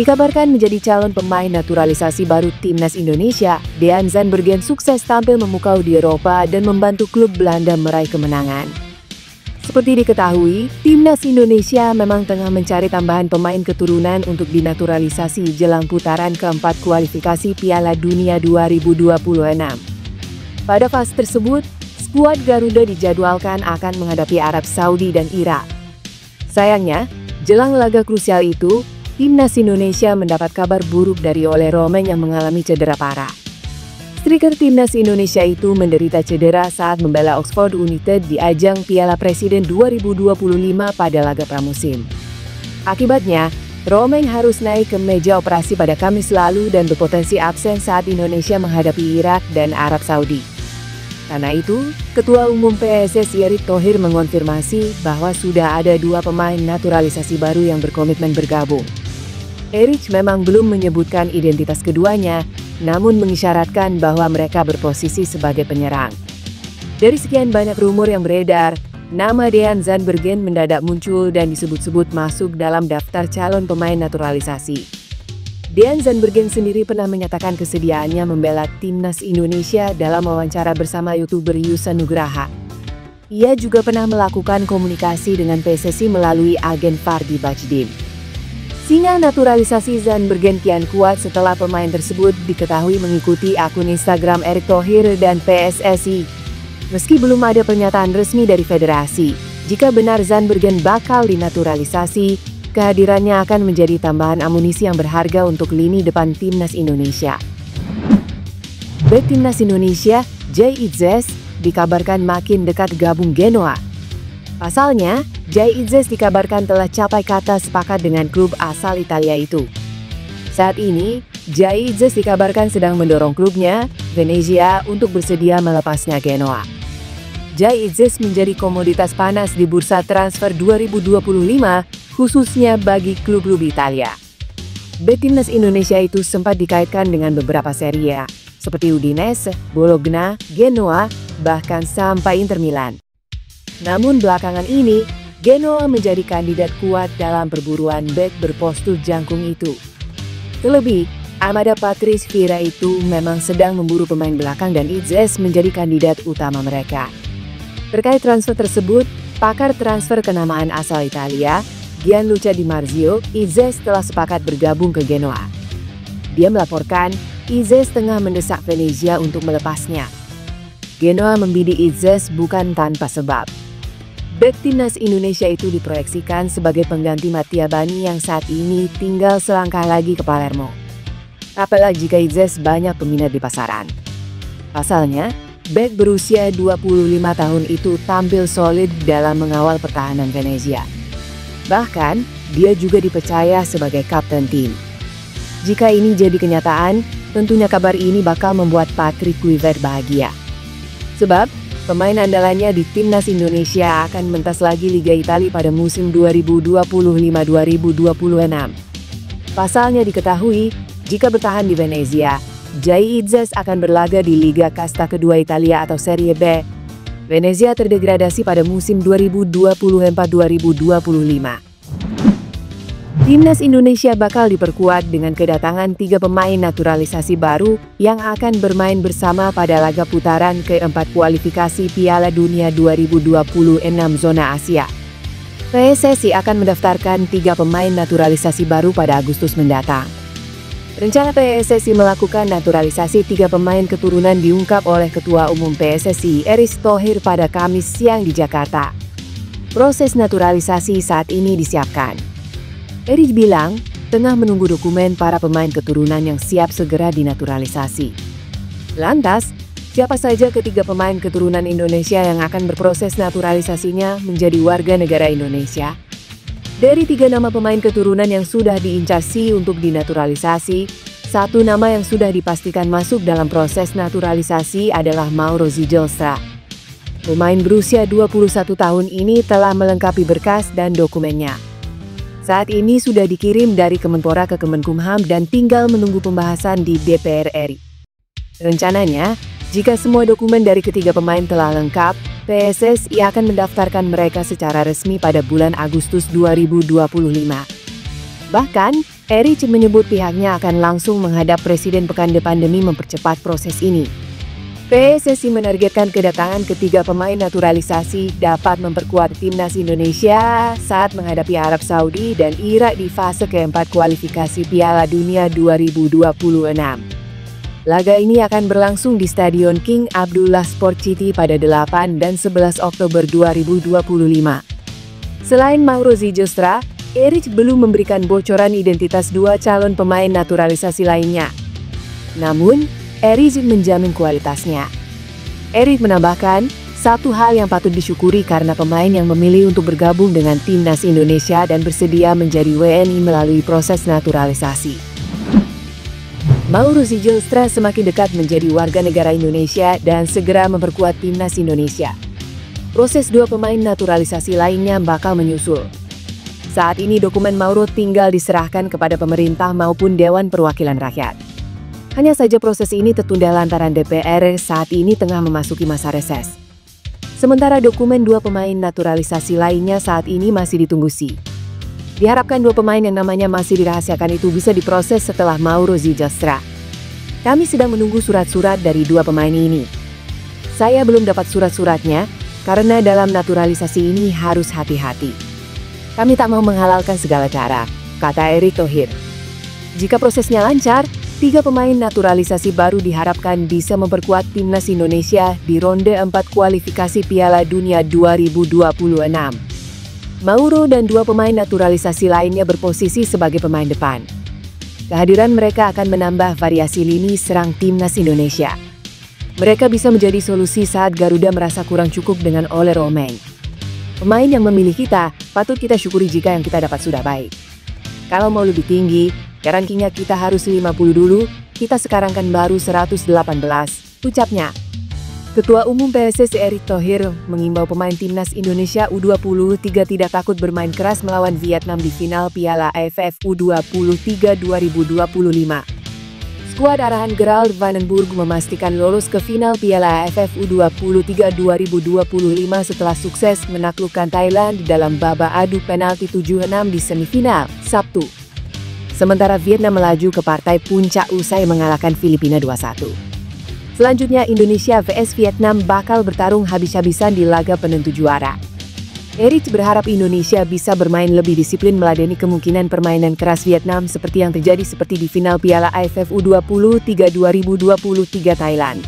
Dikabarkan menjadi calon pemain naturalisasi baru timnas Indonesia, Dean Zandbergen sukses tampil memukau di Eropa dan membantu klub Belanda meraih kemenangan. Seperti diketahui, timnas Indonesia memang tengah mencari tambahan pemain keturunan untuk dinaturalisasi jelang putaran keempat kualifikasi Piala Dunia 2026. Pada fase tersebut, skuad Garuda dijadwalkan akan menghadapi Arab Saudi dan Irak. Sayangnya, jelang laga krusial itu, timnas Indonesia mendapat kabar buruk dari Ole Romen yang mengalami cedera parah. Striker timnas Indonesia itu menderita cedera saat membela Oxford United di ajang Piala Presiden 2025 pada laga pramusim. Akibatnya, Romen harus naik ke meja operasi pada Kamis lalu dan berpotensi absen saat Indonesia menghadapi Irak dan Arab Saudi. Karena itu, Ketua Umum PSSI Erick Thohir mengonfirmasi bahwa sudah ada 2 pemain naturalisasi baru yang berkomitmen bergabung. Erick memang belum menyebutkan identitas keduanya, namun mengisyaratkan bahwa mereka berposisi sebagai penyerang. Dari sekian banyak rumor yang beredar, nama Dean Zandbergen mendadak muncul dan disebut-sebut masuk dalam daftar calon pemain naturalisasi. Dean Zandbergen sendiri pernah menyatakan kesediaannya membela timnas Indonesia dalam wawancara bersama YouTuber Yusa Nugraha. Ia juga pernah melakukan komunikasi dengan PSSI melalui agen Fardi Bajdim. Sinyal naturalisasi Zandbergen kian kuat setelah pemain tersebut diketahui mengikuti akun Instagram Erick Thohir dan PSSI. Meski belum ada pernyataan resmi dari federasi, jika benar Zandbergen bakal dinaturalisasi, kehadirannya akan menjadi tambahan amunisi yang berharga untuk lini depan timnas Indonesia. Bek timnas Indonesia, Jay Itzes, dikabarkan makin dekat gabung Genoa. Pasalnya, Jay Itzes dikabarkan telah capai kata sepakat dengan klub asal Italia itu. Saat ini, Jay Itzes dikabarkan sedang mendorong klubnya, Venezia, untuk bersedia melepasnya Genoa. Jay Itzes menjadi komoditas panas di bursa transfer 2025, khususnya bagi klub-klub Italia. Bek timnas Indonesia itu sempat dikaitkan dengan beberapa Serie A, seperti Udinese, Bologna, Genoa, bahkan sampai Inter Milan. Namun belakangan ini, Genoa menjadi kandidat kuat dalam perburuan bek berpostur jangkung itu. Terlebih, Amada Patrice Vieira itu memang sedang memburu pemain belakang dan Itzes menjadi kandidat utama mereka. Terkait transfer tersebut, pakar transfer kenamaan asal Italia, Gianluca Di Marzio, Itzes telah sepakat bergabung ke Genoa. Dia melaporkan, Itzes tengah mendesak Venezia untuk melepasnya. Genoa membidik Itzes bukan tanpa sebab. Bek timnas Indonesia itu diproyeksikan sebagai pengganti Mattia Bani yang saat ini tinggal selangkah lagi ke Palermo. Apalagi jika Itzes banyak peminat di pasaran. Pasalnya, bek berusia 25 tahun itu tampil solid dalam mengawal pertahanan Venezia. Bahkan, dia juga dipercaya sebagai kapten tim. Jika ini jadi kenyataan, tentunya kabar ini bakal membuat Patrick Kluivert bahagia. Sebab, pemain andalannya di timnas Indonesia akan mentas lagi Liga Italia pada musim 2025-2026. Pasalnya diketahui, jika bertahan di Venezia, Jay Itzes akan berlaga di Liga Kasta kedua Italia atau Serie B. Venezia terdegradasi pada musim 2024-2025. Timnas Indonesia bakal diperkuat dengan kedatangan 3 pemain naturalisasi baru yang akan bermain bersama pada laga putaran keempat kualifikasi Piala Dunia 2026 zona Asia. PSSI akan mendaftarkan 3 pemain naturalisasi baru pada Agustus mendatang. Rencana PSSI melakukan naturalisasi 3 pemain keturunan diungkap oleh Ketua Umum PSSI Erick Thohir pada Kamis siang di Jakarta. Proses naturalisasi saat ini disiapkan. Erick bilang, tengah menunggu dokumen para pemain keturunan yang siap segera dinaturalisasi. Lantas, siapa saja ketiga pemain keturunan Indonesia yang akan berproses naturalisasinya menjadi warga negara Indonesia? Dari 3 nama pemain keturunan yang sudah diincar untuk dinaturalisasi, 1 nama yang sudah dipastikan masuk dalam proses naturalisasi adalah Mauro Zidelstra. Pemain berusia 21 tahun ini telah melengkapi berkas dan dokumennya. Saat ini sudah dikirim dari Kemenpora ke Kemenkumham dan tinggal menunggu pembahasan di DPR RI. Rencananya, jika semua dokumen dari ketiga pemain telah lengkap, PSSI akan mendaftarkan mereka secara resmi pada bulan Agustus 2025. Bahkan, Erich menyebut pihaknya akan langsung menghadap Presiden pekan depan demi mempercepat proses ini. PSSI menargetkan kedatangan ketiga pemain naturalisasi dapat memperkuat timnas Indonesia saat menghadapi Arab Saudi dan Irak di fase keempat kualifikasi Piala Dunia 2026. Laga ini akan berlangsung di Stadion King Abdullah Sport City pada 8 dan 11 Oktober 2025. Selain Mauro Zylstra, Erich belum memberikan bocoran identitas dua calon pemain naturalisasi lainnya. Namun, Erich menjamin kualitasnya. Erich menambahkan, satu hal yang patut disyukuri karena pemain yang memilih untuk bergabung dengan timnas Indonesia dan bersedia menjadi WNI melalui proses naturalisasi. Mauro Zylstra semakin dekat menjadi warga negara Indonesia dan segera memperkuat timnas Indonesia. Proses dua pemain naturalisasi lainnya bakal menyusul. Saat ini dokumen Mauro tinggal diserahkan kepada pemerintah maupun Dewan Perwakilan Rakyat. Hanya saja proses ini tertunda lantaran DPR saat ini tengah memasuki masa reses. Sementara dokumen dua pemain naturalisasi lainnya saat ini masih ditunggu SI. Diharapkan dua pemain yang namanya masih dirahasiakan itu bisa diproses setelah Mauro Zylstra. Kami sedang menunggu surat-surat dari dua pemain ini. Saya belum dapat surat-suratnya karena dalam naturalisasi ini harus hati-hati. Kami tak mau menghalalkan segala cara, kata Erick Thohir. Jika prosesnya lancar, tiga pemain naturalisasi baru diharapkan bisa memperkuat timnas Indonesia di ronde 4 kualifikasi Piala Dunia 2026. Mauro dan dua pemain naturalisasi lainnya berposisi sebagai pemain depan. Kehadiran mereka akan menambah variasi lini serang timnas Indonesia. Mereka bisa menjadi solusi saat Garuda merasa kurang cukup dengan Ole Romain. Pemain yang memilih kita, patut kita syukuri jika yang kita dapat sudah baik. Kalau mau lebih tinggi, rankingnya kita harus 50 dulu, kita sekarang kan baru 118, ucapnya. Ketua Umum PSSI Erick Thohir mengimbau pemain timnas Indonesia U23 tidak takut bermain keras melawan Vietnam di final Piala AFF U23 2025. Skuad arahan Gerald van den Burg memastikan lolos ke final Piala AFF U23 2025 setelah sukses menaklukkan Thailand di dalam babak adu penalti 7-6 di semifinal, Sabtu. Sementara Vietnam melaju ke partai puncak usai mengalahkan Filipina 2-1. Selanjutnya Indonesia vs Vietnam bakal bertarung habis-habisan di laga penentu juara. Erich berharap Indonesia bisa bermain lebih disiplin meladeni kemungkinan permainan keras Vietnam seperti yang terjadi di final Piala AFF U23 2023 Thailand.